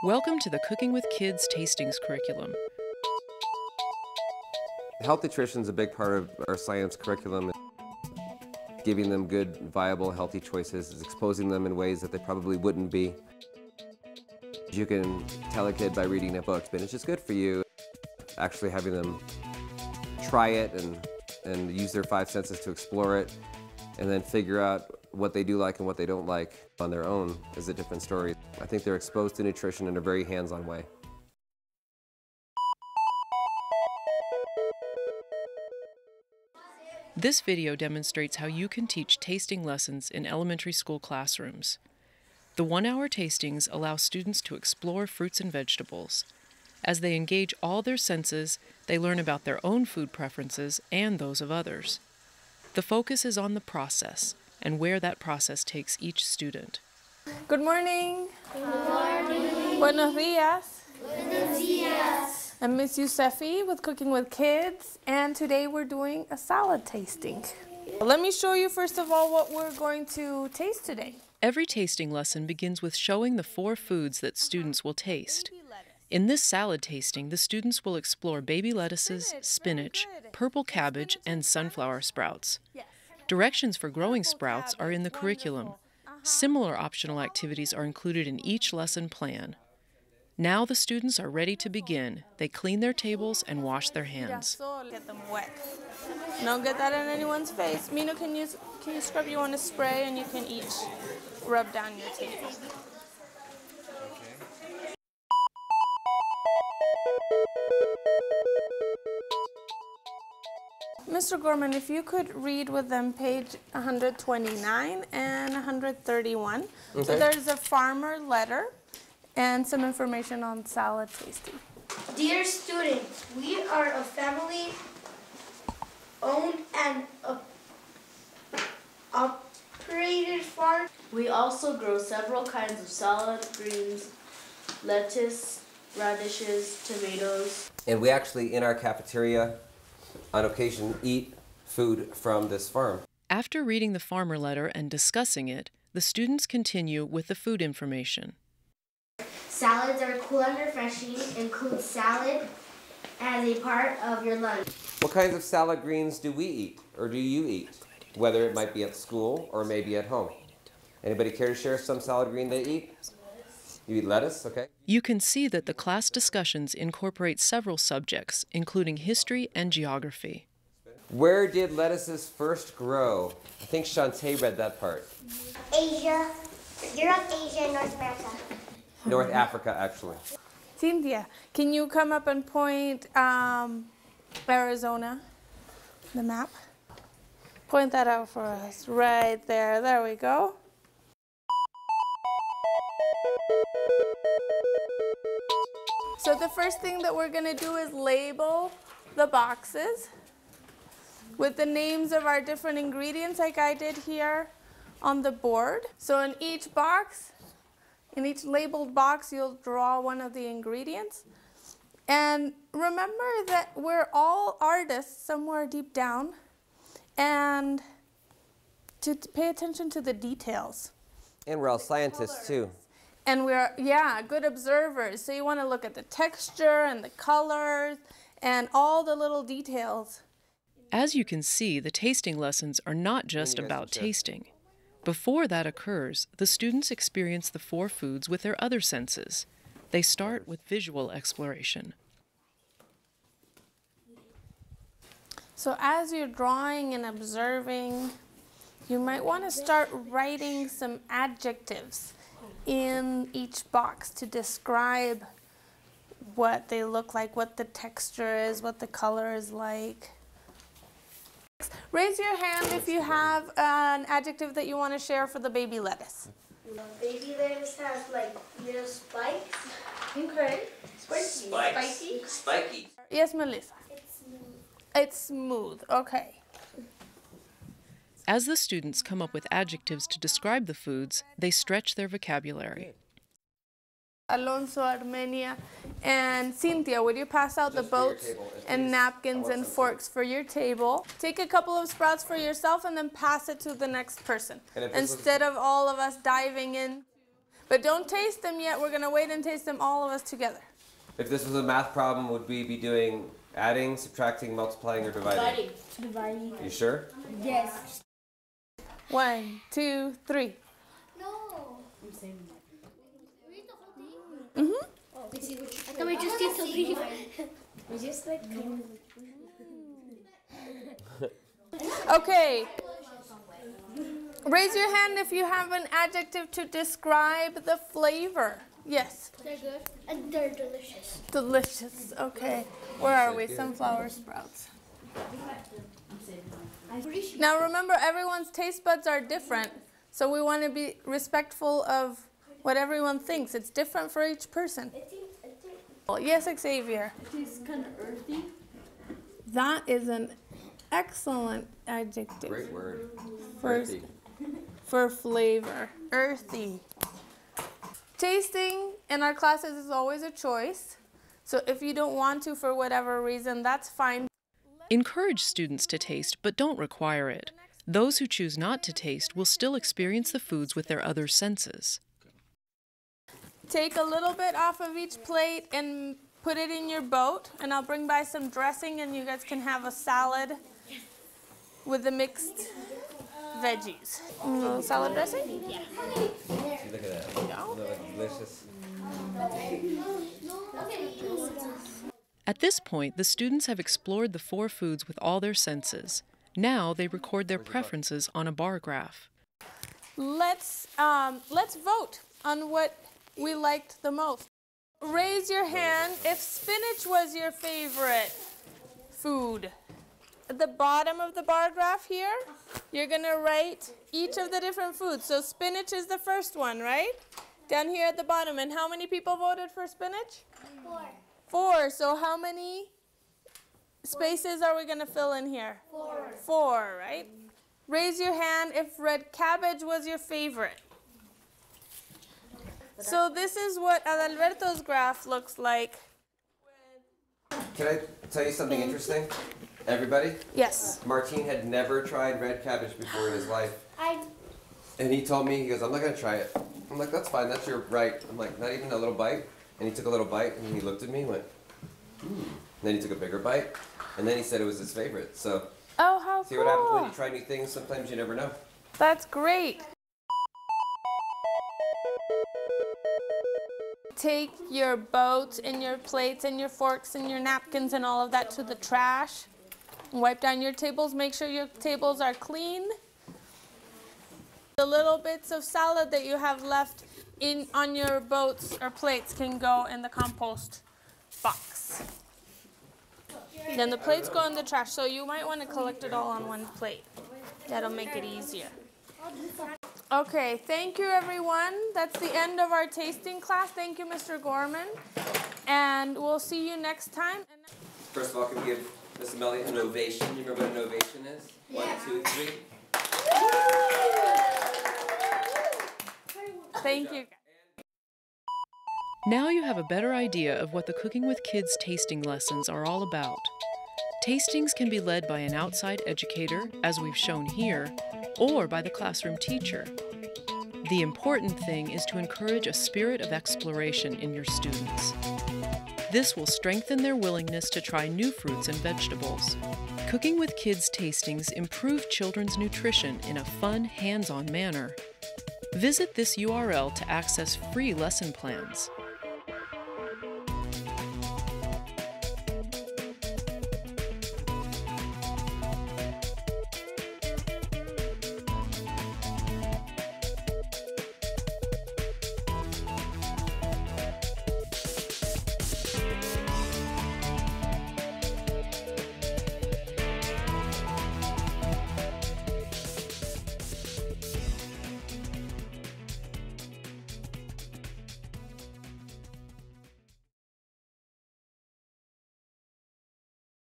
Welcome to the Cooking with Kids Tastings curriculum. Health nutrition is a big part of our science curriculum. Giving them good, viable, healthy choices is exposing them in ways that they probably wouldn't be. You can tell a kid by reading a book, spinach is good for you. Actually having them try it and use their five senses to explore it, and then figure out what they do like and what they don't like on their own is a different story. I think they're exposed to nutrition in a very hands-on way. This video demonstrates how you can teach tasting lessons in elementary school classrooms. The 1-hour tastings allow students to explore fruits and vegetables. As they engage all their senses, they learn about their own food preferences and those of others. The focus is on the process and where that process takes each student. Good morning. Good morning. Buenos días. Buenos días. I'm Miss Yusefi with Cooking with Kids, and today we're doing a salad tasting. Let me show you first of all what we're going to taste today. Every tasting lesson begins with showing the 4 foods that students will taste. In this salad tasting, the students will explore baby lettuces, spinach, purple cabbage, and sunflower sprouts. Directions for growing sprouts are in the curriculum. Similar optional activities are included in each lesson plan. Now the students are ready to begin. They clean their tables and wash their hands. Get them wet. Don't get that in anyone's face. Mino, can you scrub? You want to spray, and you can each rub down your table. Mr. Gorman, if you could read with them page 129 and 131. Okay. So there's a farmer letter and some information on salad tasting. Dear students, we are a family-owned and operated farm. We also grow several kinds of salad, greens, lettuce, radishes, tomatoes. And we actually, in our cafeteria, on occasion, eat food from this farm. After reading the farmer letter and discussing it, the students continue with the food information. Salads are cool and refreshing. Include salad as a part of your lunch. What kinds of salad greens do we eat, or do you eat? Whether it might be at school or maybe at home. Anybody care to share some salad green they eat? You eat lettuce, okay? You can see that the class discussions incorporate several subjects, including history and geography. Where did lettuces first grow? I think Shantae read that part. Asia, Europe, Asia, and North America. North Africa, actually. Cynthia, can you come up and point Arizona, the map? Point that out for us, right there. There we go. So the first thing that we're going to do is label the boxes with the names of our different ingredients like I did here on the board. So in each box, in each labeled box, you'll draw one of the ingredients. And remember that we're all artists somewhere deep down, and to pay attention to the details. And we're all scientists too. And we're, good observers. So you want to look at the texture and the colors and all the little details. As you can see, the tasting lessons are not just about tasting. Before that occurs, the students experience the 4 foods with their other senses. They start with visual exploration. So as you're drawing and observing, you might want to start writing some adjectives in each box to describe what they look like, what the texture is, what the color is like. Raise your hand if you have an adjective that you want to share for the baby lettuce. Baby lettuce has like little spikes. Okay. Spiky. Spiky. Yes, Melissa. It's smooth. It's smooth. Okay. As the students come up with adjectives to describe the foods, they stretch their vocabulary. Alonso, Armenia, and Cynthia, would you pass out the boats and napkins and forks for your table? Take a couple of sprouts for yourself and then pass it to the next person. Instead of all of us diving in. But don't taste them yet. We're going to wait and taste them all of us together. If this was a math problem, would we be doing adding, subtracting, multiplying, or dividing? Dividing. You sure? Yes. 1, 2, 3. No. I'm saving Read the whole thing? Mm-hmm. I thought we just did something. We just like kind of. Okay. Raise your hand if you have an adjective to describe the flavor. Yes. They're good and they're delicious. Delicious. Okay. Where are we? Sunflower sprouts. Now remember, everyone's taste buds are different, so we want to be respectful of what everyone thinks. It's different for each person. Yes, Xavier. It tastes kind of earthy. That is an excellent adjective. Great word. First, for flavor. Earthy. Tasting in our classes is always a choice. So if you don't want to for whatever reason, that's fine. Encourage students to taste, but don't require it. Those who choose not to taste will still experience the foods with their other senses. Take a little bit off of each plate and put it in your boat, and I'll bring by some dressing and you guys can have a salad with the mixed veggies. Salad dressing? Yeah. See, look at that. Yeah. Delicious. At this point, the students have explored the 4 foods with all their senses. Now they record their preferences on a bar graph. Let's vote on what we liked the most. Raise your hand if spinach was your favorite food. At the bottom of the bar graph here, you're going to write each of the different foods. So spinach is the first one, right? Down here at the bottom. And how many people voted for spinach? 4. 4. So how many spaces are we going to fill in here? 4. 4, right? Raise your hand if red cabbage was your favorite. So this is what Adalberto's graph looks like. Can I tell you something interesting? Everybody? Yes. Martine had never tried red cabbage before in his life. And he told me, he goes, I'm not going to try it. I'm like, that's fine, that's your right. I'm like, not even a little bite? And he took a little bite, and he looked at me and went, And then he took a bigger bite, and then he said it was his favorite. So, Oh, how see cool. what happens when you try new things? Sometimes you never know. That's great. Take your boats and your plates and your forks and your napkins and all of that to the trash. Wipe down your tables. Make sure your tables are clean. The little bits of salad that you have left on your boats or plates can go in the compost box. Then the plates go in the trash, so you might want to collect it all on one plate. That'll make it easier. Okay, thank you everyone. That's the end of our tasting class. Thank you, Mr. Gorman. And we'll see you next time. First of all, can we give Miss Amelia an ovation? You remember what an ovation is? Yeah. 1, 2, 3. Thank you. Now you have a better idea of what the Cooking with Kids tasting lessons are all about. Tastings can be led by an outside educator, as we've shown here, or by the classroom teacher. The important thing is to encourage a spirit of exploration in your students. This will strengthen their willingness to try new fruits and vegetables. Cooking with Kids tastings improve children's nutrition in a fun, hands-on manner. Visit this URL to access free lesson plans.